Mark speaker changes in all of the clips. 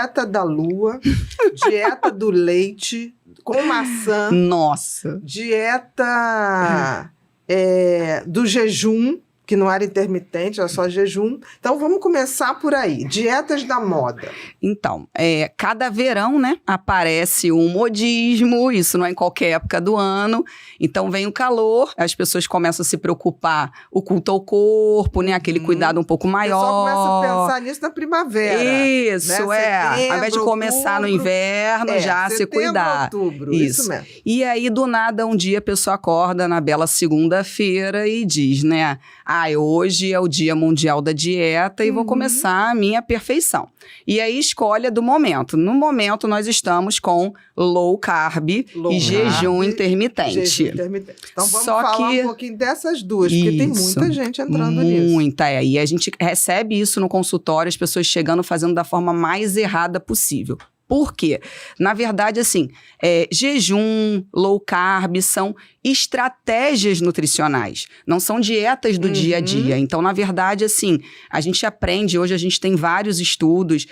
Speaker 1: dieta da lua, dieta do leite com maçã.
Speaker 2: Nossa!
Speaker 1: Dieta do jejum, que não era intermitente, era só jejum. Então, vamos começar por aí. Dietas da moda.
Speaker 2: Então, cada verão, né, aparece um modismo, isso não é em qualquer época do ano. Então, vem o calor, as pessoas começam a se preocupar, o culto ao corpo, né, aquele cuidado um pouco maior.
Speaker 1: O pessoal começa a pensar nisso na primavera.
Speaker 2: Isso,
Speaker 1: né? Setembro,
Speaker 2: ao invés de começar no inverno, já se cuidar.
Speaker 1: Outubro, isso mesmo.
Speaker 2: E aí, do nada, um dia a pessoa acorda na bela segunda-feira e diz, né, hoje é o Dia Mundial da Dieta e vou começar a minha perfeição. E aí, escolha do momento. No momento, nós estamos com low carb e jejum intermitente.
Speaker 1: Então, vamos falar um pouquinho dessas duas, porque tem muita gente entrando nisso.
Speaker 2: Muita, E a gente recebe isso no consultório, as pessoas chegando fazendo da forma mais errada possível. Por quê? Na verdade, assim, jejum, low carb são estratégias nutricionais, não são dietas do dia a dia. Então, na verdade, assim, a gente aprende, hoje a gente tem vários estudos,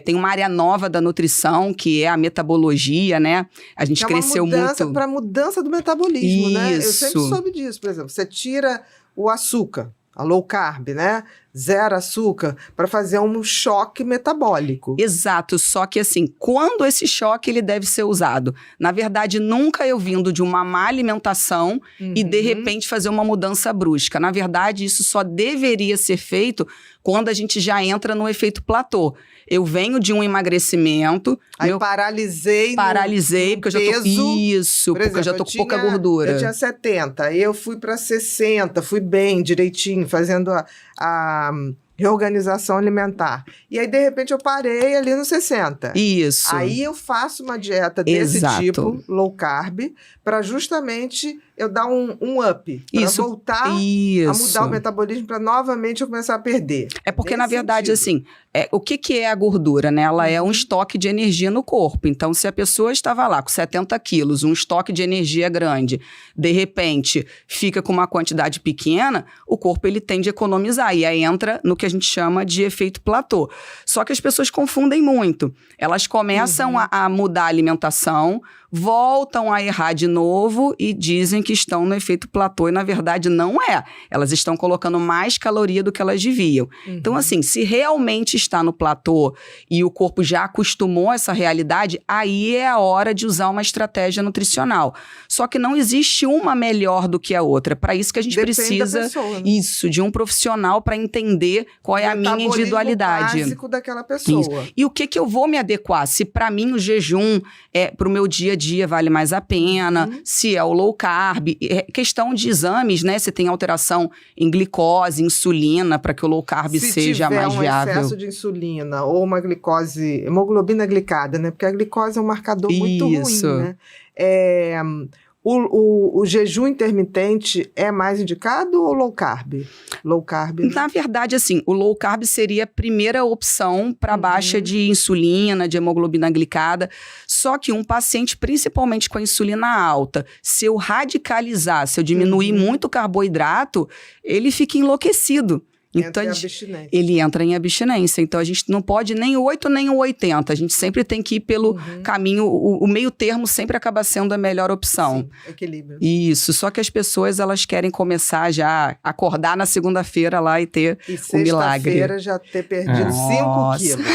Speaker 2: tem uma área nova da nutrição, que é a metabologia, né? A gente cresceu muito...
Speaker 1: para mudança do metabolismo,
Speaker 2: isso.
Speaker 1: Né? Eu sempre soube disso, por exemplo, você tira o açúcar, a low carb, né? Zero açúcar, para fazer um choque metabólico.
Speaker 2: Exato, só que assim, quando esse choque ele deve ser usado? Na verdade, nunca eu vindo de uma má alimentação e de repente fazer uma mudança brusca. Na verdade, isso só deveria ser feito quando a gente já entra no efeito platô. Eu venho de um emagrecimento...
Speaker 1: Aí paralisei
Speaker 2: porque
Speaker 1: peso,
Speaker 2: eu já tô... Isso, porque eu já tô com pouca gordura.
Speaker 1: Eu tinha 70, aí eu fui para 60, fui bem, direitinho, fazendo a reorganização alimentar. E aí, de repente, eu parei ali nos 60.
Speaker 2: Isso.
Speaker 1: Aí eu faço uma dieta desse tipo, low carb, para justamente eu dar um up. Para voltar a mudar o metabolismo, para novamente eu começar a perder.
Speaker 2: É porque, na verdade, assim, o que é a gordura, né? Ela é um estoque de energia no corpo. Então, se a pessoa estava lá com 70 quilos, um estoque de energia grande, de repente, fica com uma quantidade pequena, o corpo ele tende a economizar. E aí entra no que a gente chama de efeito platô. Só que as pessoas confundem muito. Elas começam a mudar a alimentação, voltam a errar de novo e dizem que estão no efeito platô, e na verdade não é. Elas estão colocando mais caloria do que elas deviam. Então, assim, se realmente está no platô e o corpo já acostumou a essa realidade, aí é a hora de usar uma estratégia nutricional. Só que não existe uma melhor do que a outra. Para isso que a gente precisa
Speaker 1: da pessoa, né?
Speaker 2: de um profissional para entender qual é a minha individualidade.
Speaker 1: Básico daquela pessoa.
Speaker 2: Isso. E o que eu vou me adequar? Se para mim o jejum para o meu dia a dia vale mais a pena, se é o low carb, questão de exames, né? Se tem alteração em glicose, insulina, para que o low carb seja mais viável.
Speaker 1: Se excesso de insulina ou uma glicose, hemoglobina glicada, né? Porque a glicose é um marcador muito ruim, né? O jejum intermitente é mais indicado ou low carb? Low carb.
Speaker 2: Na verdade, assim, o low carb seria a primeira opção para baixa de insulina, de hemoglobina glicada. Só que um paciente, principalmente com a insulina alta, se eu radicalizar, se eu diminuir muito o carboidrato, ele fica enlouquecido. Então, ele entra em abstinência. Então, a gente não pode nem o 8 nem o 80. A gente sempre tem que ir pelo caminho... O meio termo sempre acaba sendo a melhor opção.
Speaker 1: Sim, equilíbrio.
Speaker 2: Isso. Só que as pessoas, elas querem começar já, acordar na segunda-feira lá e ter o milagre.
Speaker 1: Sexta-feira já ter perdido 5 quilos.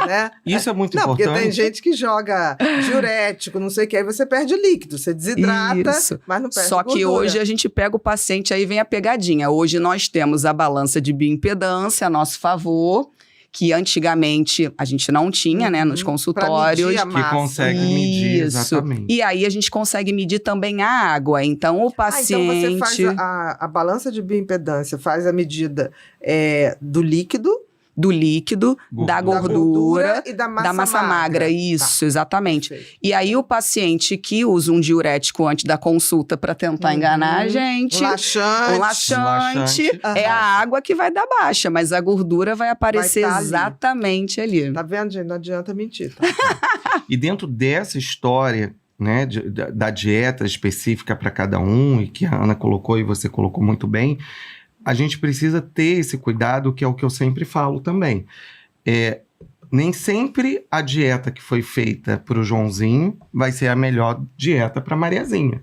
Speaker 3: Né? Isso é muito importante.
Speaker 1: Porque tem gente que joga diurético, não sei o que, aí você perde líquido, você desidrata, mas não perde
Speaker 2: Só que
Speaker 1: gordura.
Speaker 2: hoje a gente pega o paciente, aí vem a pegadinha. Hoje nós temos a balança de bioimpedância a nosso favor, que antigamente a gente não tinha, né, nos consultórios.
Speaker 3: Que consegue medir, exatamente.
Speaker 2: E aí a gente consegue medir também a água. Então, o paciente...
Speaker 1: então você faz a balança de bioimpedância, faz a medida do líquido,
Speaker 2: da gordura
Speaker 1: e da
Speaker 2: massa magra. Isso, exatamente.
Speaker 1: Perfeito.
Speaker 2: E aí o paciente que usa um diurético antes da consulta para tentar enganar a gente,
Speaker 1: um
Speaker 2: laxante, é a água que vai dar baixa, mas a gordura vai aparecer exatamente ali.
Speaker 1: Tá vendo, gente? Não adianta mentir. Tá?
Speaker 3: E dentro dessa história, né, da dieta específica para cada um, e que a Ana colocou e você colocou muito bem, a gente precisa ter esse cuidado, que é o que eu sempre falo também. Nem sempre a dieta que foi feita para o Joãozinho vai ser a melhor dieta para a Mariazinha.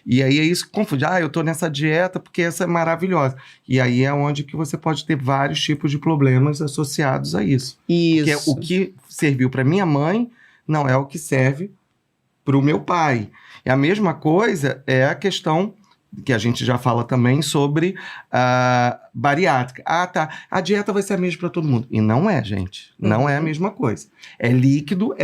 Speaker 3: E aí é isso que confunde. Eu tô nessa dieta porque essa é maravilhosa. E aí é onde que você pode ter vários tipos de problemas associados a isso. Porque o que serviu para minha mãe não é o que serve para o meu pai. E a mesma coisa é a questão que a gente já fala também sobre a bariátrica. A dieta vai ser a mesma para todo mundo. E não é, gente. Não é a mesma coisa. É líquido,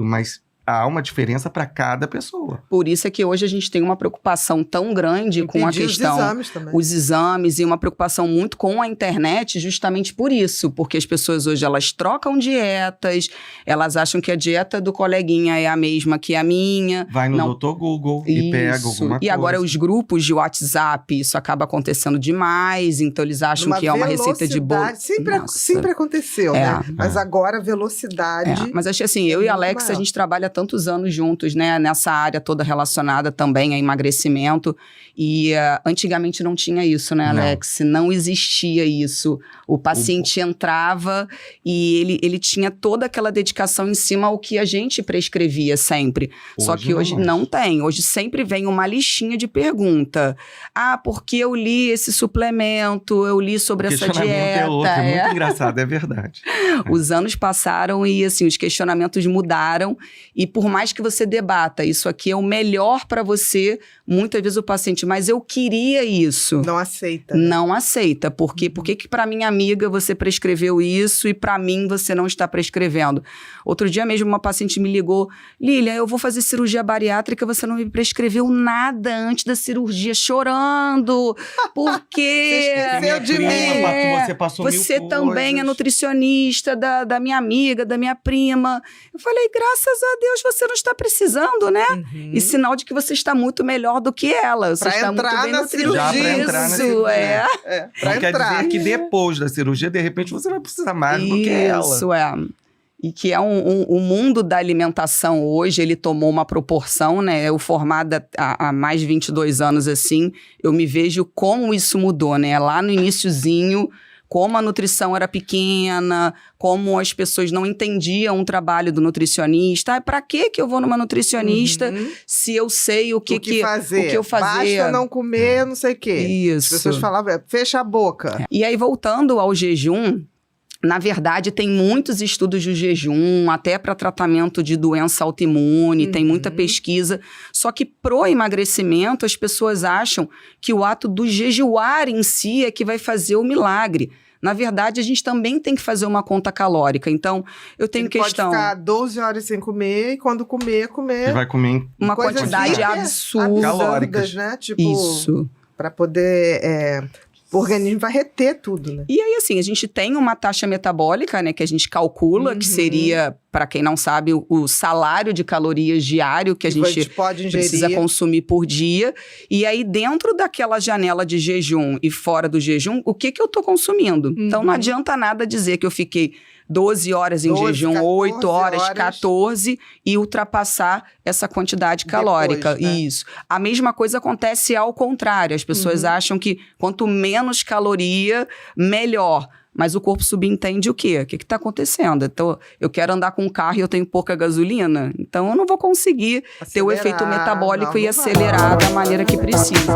Speaker 3: mas há uma diferença para cada pessoa.
Speaker 2: Por isso é que hoje a gente tem uma preocupação tão grande com a questão... os exames e uma preocupação muito com a internet, justamente por isso. Porque as pessoas hoje, elas trocam dietas, elas acham que a dieta do coleguinha é a mesma que a minha.
Speaker 3: Vai no Dr. Google e pega alguma coisa.
Speaker 2: E agora os grupos de WhatsApp, isso acaba acontecendo demais, então eles acham que é uma receita de bolo.
Speaker 1: Sempre aconteceu, né? Mas agora a velocidade...
Speaker 2: Mas achei assim, eu e a Alex, a gente trabalha tantos anos juntos, né, nessa área toda relacionada também a emagrecimento, e antigamente não tinha isso, né, Alex? Não existia isso. O paciente entrava e ele tinha toda aquela dedicação em cima ao que a gente prescrevia sempre. Só que hoje não tem. Hoje sempre vem uma listinha de pergunta. Porque eu li esse suplemento, eu li sobre essa dieta.
Speaker 3: É muito engraçado, é verdade.
Speaker 2: Os anos passaram e, assim, os questionamentos mudaram. E por mais que você debata, isso aqui é o melhor para você, muitas vezes o paciente, mas eu queria isso.
Speaker 1: Não aceita. Né?
Speaker 2: Não aceita. Por quê? Por que para minha amiga você prescreveu isso e para mim você não está prescrevendo? Outro dia mesmo uma paciente me ligou, Lília, eu vou fazer cirurgia bariátrica, você não me prescreveu nada antes da cirurgia, chorando. Porque...
Speaker 1: Você esqueceu de mim.
Speaker 3: Você passou
Speaker 2: você também é nutricionista da minha amiga, da minha prima. Eu falei, graças a Deus você não está precisando, né? E sinal de que você está muito melhor do que ela. Você está muito bem nutrida.
Speaker 3: Não quer dizer que depois da cirurgia, de repente, você vai precisar mais do que ela.
Speaker 2: Isso, E que é o mundo da alimentação hoje, ele tomou uma proporção, né? Eu formada há mais de 22 anos, assim, eu me vejo como isso mudou, né? Lá no iniciozinho, como a nutrição era pequena, como as pessoas não entendiam o trabalho do nutricionista. Para que eu vou numa nutricionista se eu sei o que eu fazer?
Speaker 1: Basta não comer, não sei o quê.
Speaker 2: Isso.
Speaker 1: As pessoas falavam, fecha a boca.
Speaker 2: E aí, voltando ao jejum, na verdade, tem muitos estudos de jejum, até para tratamento de doença autoimune, tem muita pesquisa. Só que pro emagrecimento, as pessoas acham que o ato do jejuar em si é que vai fazer o milagre. Na verdade, a gente também tem que fazer uma conta calórica. Então, eu tenho questão...
Speaker 1: Pode ficar 12 horas sem comer e quando comer...
Speaker 3: Você vai comer
Speaker 2: uma quantidade absurda.
Speaker 3: Calóricas,
Speaker 1: né? Tipo,
Speaker 2: isso.
Speaker 1: Para poder... O organismo vai reter tudo, né?
Speaker 2: E aí, assim, a gente tem uma taxa metabólica, né, que a gente calcula, que seria, para quem não sabe, o salário de calorias diário que a gente precisa consumir por dia. E aí, dentro daquela janela de jejum e fora do jejum, o que eu tô consumindo? Então, não adianta nada dizer que eu fiquei 12 horas em jejum, 8 horas, 14, e ultrapassar essa quantidade calórica.
Speaker 1: Depois, né?
Speaker 2: Isso. A mesma coisa acontece ao contrário. As pessoas acham que quanto menos caloria, melhor. Mas o corpo subentende o quê? O que está acontecendo? Então, eu quero andar com um carro e eu tenho pouca gasolina, então eu não vou conseguir ter o efeito metabólico e acelerar da maneira que precisa.